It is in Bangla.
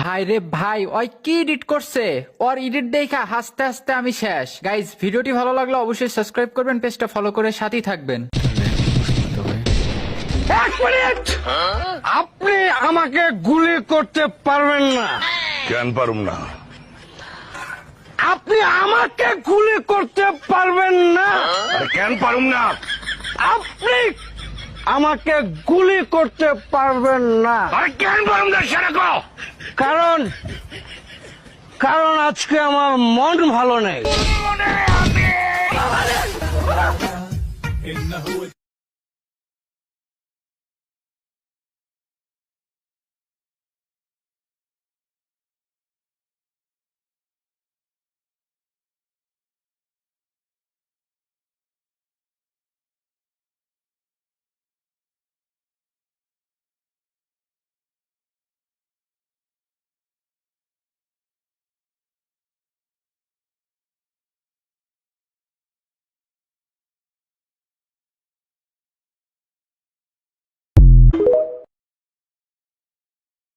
ভাই রে ভাই, ওই কি এডিট করছে, ওর এডিট দেখা হাসতে হাসতে আমি শেষ। গাইজ, ভিডিওটি ভালো লাগলে অবশ্যই সাবস্ক্রাইব করবেন, পেজটা ফলো করে সাথেই থাকবেন। 1 মিনিট, আপনি আমাকে গুলি করতে পারবেন না। কেন পারুম না? আপনি আমাকে গুলি করতে পারবেন না। আরে কেন পারুম না? আপনি আমাকে গুলি করতে পারবেন না। আরে কেন পারুম না সেটা কও। কারণ কারণ আজকে আমার মন ভালো নেই।